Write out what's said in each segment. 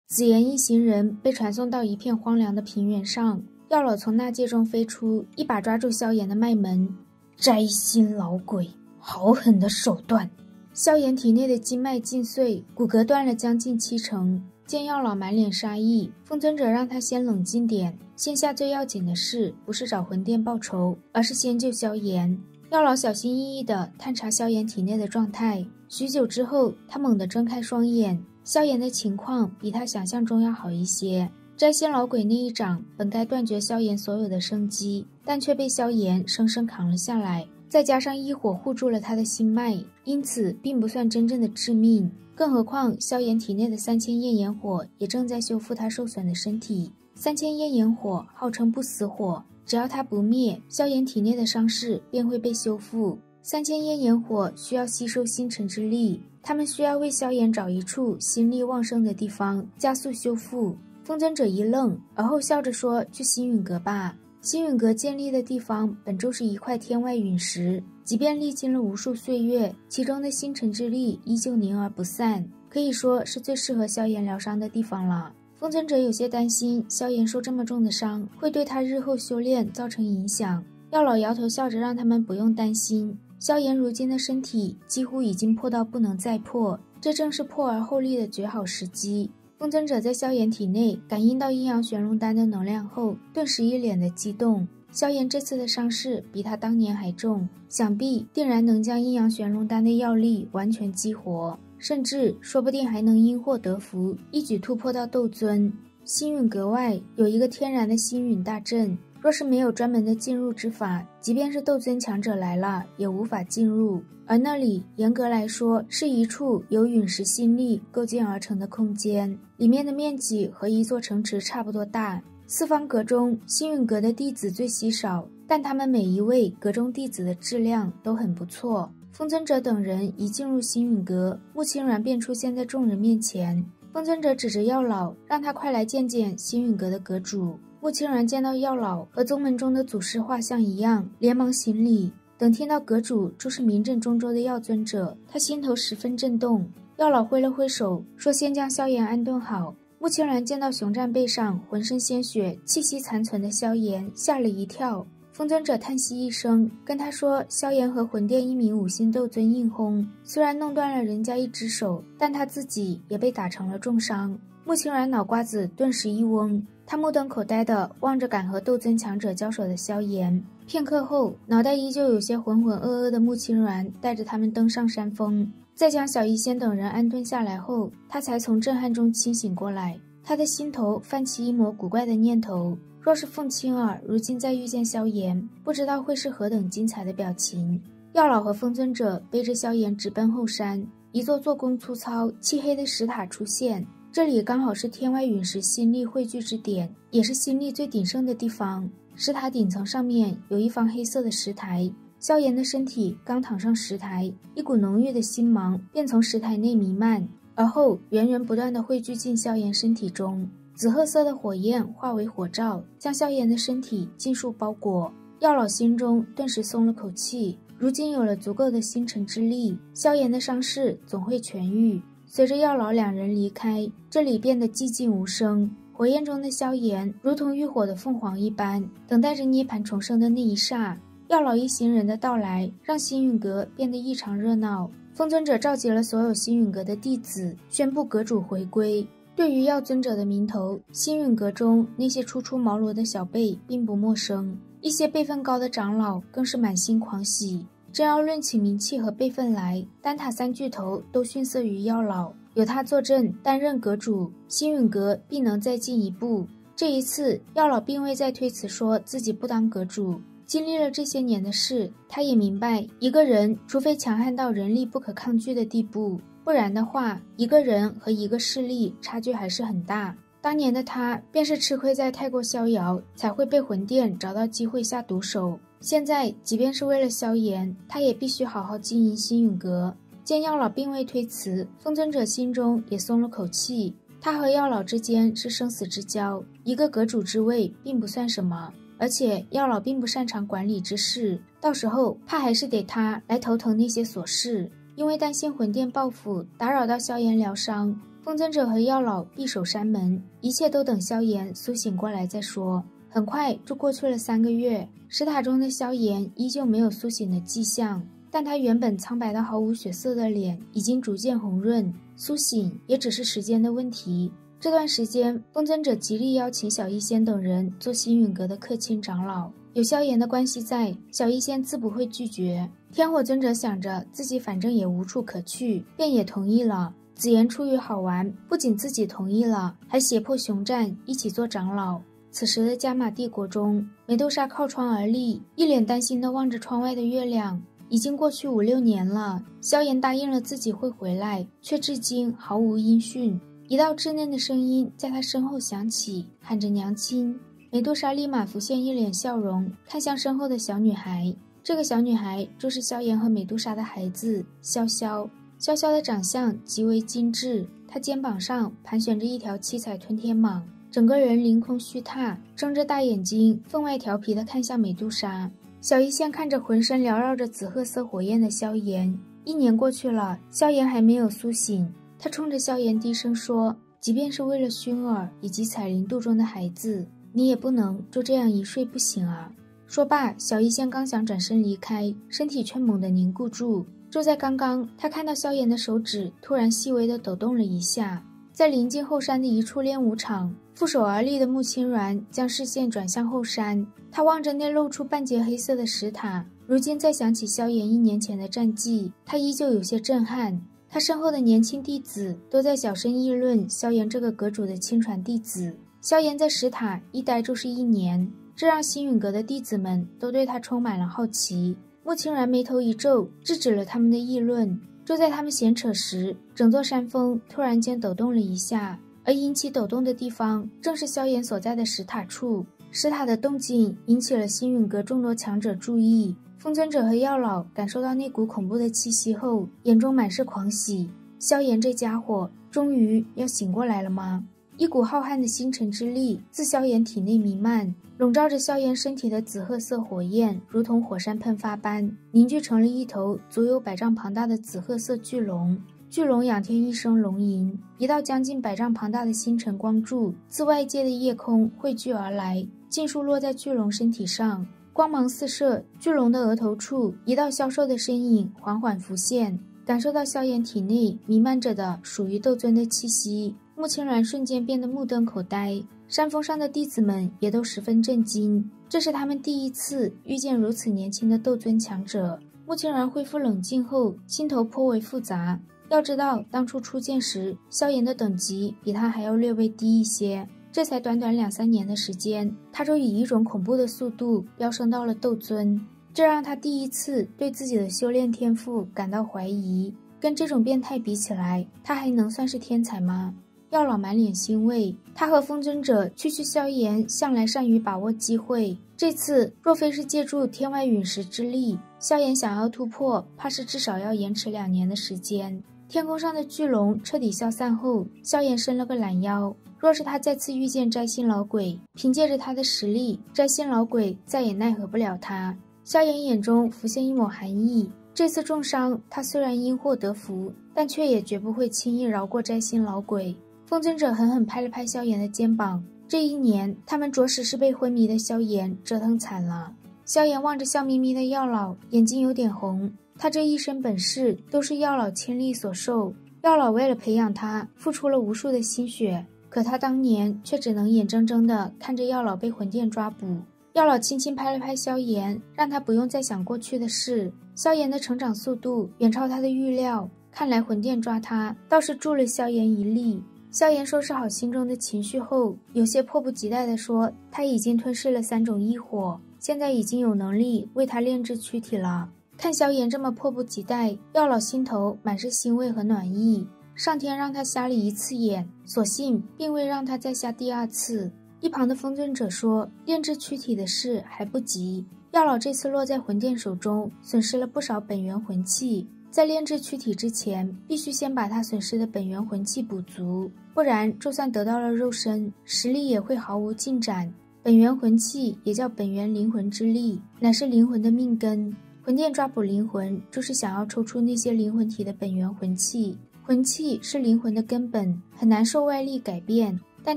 子言一行人被传送到一片荒凉的平原上，药老从纳戒中飞出，一把抓住萧炎的脉门。摘心老鬼，好狠的手段！萧炎体内的筋脉尽碎，骨骼断了将近70%。见药老满脸杀意，风尊者让他先冷静点，现下最要紧的事不是找魂殿报仇，而是先救萧炎。药老小心翼翼地探查萧炎体内的状态，许久之后，他猛地睁开双眼，萧炎的情况比他想象中要好一些。摘心老鬼那一掌本该断绝萧炎所有的生机，但却被萧炎生生扛了下来，再加上一火护住了他的心脉，因此并不算真正的致命。更何况萧炎体内的3000焰炎火也正在修复他受损的身体。3000焰炎火号称不死火，只要它不灭，萧炎体内的伤势便会被修复。3000焰炎火需要吸收星辰之力，他们需要为萧炎找一处心力旺盛的地方，加速修复。风尊者一愣，而后笑着说：“去星陨阁吧。”星陨阁建立的地方本就是一块天外陨石，即便历经了无数岁月，其中的星辰之力依旧凝而不散，可以说是最适合萧炎疗伤的地方了。风尊者有些担心萧炎受这么重的伤会对他日后修炼造成影响，药老摇头笑着让他们不用担心。萧炎如今的身体几乎已经破到不能再破，这正是破而后立的绝好时机。风尊者在萧炎体内感应到阴阳玄龙丹的能量后，顿时一脸的激动。萧炎这次的伤势比他当年还重，想必定然能将阴阳玄龙丹的药力完全激活，甚至说不定还能因祸得福，一举突破到斗尊。星陨阁外有一个天然的星陨大阵，若是没有专门的进入之法，即便是斗尊强者来了也无法进入。而那里严格来说是一处由陨石心力构建而成的空间，里面的面积和一座城池差不多大。四方阁中，星陨阁的弟子最稀少，但他们每一位阁中弟子的质量都很不错。风尊者等人一进入星陨阁，穆青鸾便出现在众人面前。风尊者指着药老，让他快来见见星陨阁的阁主。穆青鸾见到药老和宗门中的祖师画像一样，连忙行礼。等听到阁主就是名震中州的药尊者，他心头十分震动。药老挥了挥手，说先将萧炎安顿好。穆青鸾见到熊战背上浑身鲜血、气息残存的萧炎，吓了一跳。风尊者叹息一声，跟他说萧炎和魂殿一名5星斗尊硬轰，虽然弄断了人家一只手，但他自己也被打成了重伤。穆青鸾脑瓜子顿时一嗡，他目瞪口呆地望着敢和斗尊强者交手的萧炎。片刻后，脑袋依旧有些浑浑噩噩的穆青鸾带着他们登上山峰，在将小医仙等人安顿下来后，他才从震撼中清醒过来。他的心头泛起一抹古怪的念头，若是凤青儿如今再遇见萧炎，不知道会是何等精彩的表情。药老和风尊者背着萧炎直奔后山，一座做工粗糙、漆黑的石塔出现，这里刚好是天外陨石心力汇聚之点，也是心力最鼎盛的地方。石塔顶层上面有一方黑色的石台，萧炎的身体刚躺上石台，一股浓郁的星芒便从石台内弥漫，而后源源不断地汇聚进萧炎身体中。紫褐色的火焰化为火罩，将萧炎的身体尽数包裹。药老心中顿时松了口气，如今有了足够的星辰之力，萧炎的伤势总会痊愈。随着药老两人离开，这里变得寂静无声。火焰中的萧炎如同浴火的凤凰一般，等待着涅槃重生的那一刹。药老一行人的到来让星陨阁变得异常热闹。风尊者召集了所有星陨阁的弟子，宣布阁主回归。对于药尊者的名头，星陨阁中那些初出茅庐的小辈并不陌生，一些辈分高的长老更是满心狂喜。真要论起名气和辈分来，丹塔三巨头都逊色于药老，有他坐镇担任阁主，星陨阁必能再进一步。这一次，药老并未再推辞说自己不当阁主。经历了这些年的事，他也明白，一个人除非强悍到人力不可抗拒的地步，不然的话，一个人和一个势力差距还是很大。当年的他便是吃亏在太过逍遥，才会被魂殿找到机会下毒手。现在即便是为了萧炎，他也必须好好经营星陨阁。见药老并未推辞，风尊者心中也松了口气。他和药老之间是生死之交，一个阁主之位并不算什么，而且药老并不擅长管理之事，到时候怕还是得他来头疼那些琐事。因为担心魂殿报复打扰到萧炎疗伤，风尊者和药老闭守山门，一切都等萧炎苏醒过来再说。很快就过去了3个月，石塔中的萧炎依旧没有苏醒的迹象，但他原本苍白的毫无血色的脸已经逐渐红润，苏醒也只是时间的问题。这段时间，风尊者极力邀请小医仙等人做星陨阁的客卿长老，有萧炎的关系在，小医仙自不会拒绝。天火尊者想着自己反正也无处可去，便也同意了。紫妍出于好玩，不仅自己同意了，还胁迫熊战一起做长老。此时的加玛帝国中，美杜莎靠窗而立，一脸担心地望着窗外的月亮。已经过去5、6年了，萧炎答应了自己会回来，却至今毫无音讯。一道稚嫩的声音在他身后响起，喊着娘亲。美杜莎立马浮现一脸笑容，看向身后的小女孩。这个小女孩就是萧炎和美杜莎的孩子潇潇。潇潇的长相极为精致，她肩膀上盘旋着一条七彩吞天蟒，整个人凌空虚踏，睁着大眼睛，分外调皮地看向美杜莎。小医仙看着浑身缭绕着紫褐色火焰的萧炎，1年过去了，萧炎还没有苏醒。他冲着萧炎低声说：“即便是为了薰儿以及彩铃肚中的孩子，你也不能就这样一睡不醒啊！”说罢，小医仙刚想转身离开，身体却猛地凝固住。就在刚刚，他看到萧炎的手指突然细微地抖动了一下。在临近后山的一处练武场，负手而立的穆青鸾将视线转向后山，他望着那露出半截黑色的石塔。如今再想起萧炎1年前的战绩，他依旧有些震撼。他身后的年轻弟子都在小声议论萧炎这个阁主的亲传弟子。萧炎在石塔一待就是1年，这让星陨阁的弟子们都对他充满了好奇。穆青鸾眉头一皱，制止了他们的议论。就在他们闲扯时，整座山峰突然间抖动了一下，而引起抖动的地方正是萧炎所在的石塔处。石塔的动静引起了星陨阁众多强者注意。风尊者和药老感受到那股恐怖的气息后，眼中满是狂喜。萧炎这家伙终于要醒过来了吗？一股浩瀚的星辰之力自萧炎体内弥漫，笼罩着萧炎身体的紫褐色火焰如同火山喷发般凝聚成了一头足有100丈庞大的紫褐色巨龙。巨龙仰天一声龙吟，一道将近100丈庞大的星辰光柱自外界的夜空汇聚而来，尽数落在巨龙身体上，光芒四射。巨龙的额头处，一道消瘦的身影缓缓浮现，感受到萧炎体内弥漫着的属于斗尊的气息，穆青鸾瞬间变得目瞪口呆。山峰上的弟子们也都十分震惊，这是他们第一次遇见如此年轻的斗尊强者。穆青鸾恢复冷静后，心头颇为复杂。要知道，当初初见时，萧炎的等级比他还要略微低一些，这才短短2、3年的时间，他就以一种恐怖的速度飙升到了斗尊，这让他第一次对自己的修炼天赋感到怀疑。跟这种变态比起来，他还能算是天才吗？药老满脸欣慰，他和风尊者区萧炎向来善于把握机会，这次若非是借助天外陨石之力，萧炎想要突破，怕是至少要延迟2年的时间。天空上的巨龙彻底消散后，萧炎伸了个懒腰。若是他再次遇见摘星老鬼，凭借着他的实力，摘星老鬼再也奈何不了他。萧炎眼中浮现一抹寒意，这次重伤，他虽然因祸得福，但却也绝不会轻易饶过摘星老鬼。风尊者狠狠拍了拍萧炎的肩膀，这1年，他们着实是被昏迷的萧炎折腾惨了。萧炎望着笑眯眯的药老，眼睛有点红。他这一身本事都是药老亲力所受，药老为了培养他，付出了无数的心血，可他当年却只能眼睁睁地看着药老被魂殿抓捕。药老轻轻拍了拍萧炎，让他不用再想过去的事。萧炎的成长速度远超他的预料，看来魂殿抓他倒是助了萧炎一力。萧炎收拾好心中的情绪后，有些迫不及待地说，他已经吞噬了3种异火，现在已经有能力为他炼制躯体了。看萧炎这么迫不及待，药老心头满是欣慰和暖意。上天让他瞎了1次眼，所幸并未让他再瞎第2次。一旁的风尊者说，炼制躯体的事还不急，药老这次落在魂殿手中，损失了不少本源魂器，在炼制躯体之前，必须先把他损失的本源魂器补足，不然就算得到了肉身，实力也会毫无进展。本源魂器也叫本源灵魂之力，乃是灵魂的命根。魂殿抓捕灵魂，就是想要抽出那些灵魂体的本源魂器。魂气是灵魂的根本，很难受外力改变，但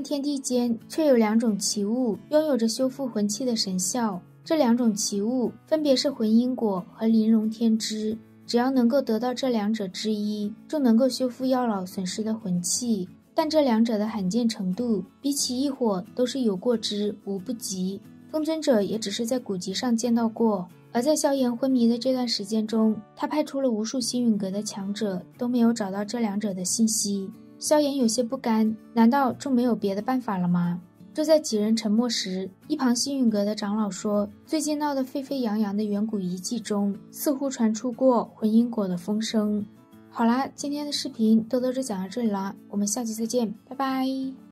天地间却有2种奇物，拥有着修复魂气的神效。这2种奇物分别是魂因果和玲珑天枝，只要能够得到这2者之一，就能够修复药老损失的魂气。但这2者的罕见程度，比起异火都是有过之无不及。风尊者也只是在古籍上见到过，而在萧炎昏迷的这段时间中，他派出了无数星陨阁的强者，都没有找到这2者的信息。萧炎有些不甘，难道就没有别的办法了吗？就在几人沉默时，一旁星陨阁的长老说，最近闹得沸沸扬扬的远古遗迹中，似乎传出过魂因果的风声。好啦，今天的视频豆豆就讲到这里啦，我们下期再见，拜拜。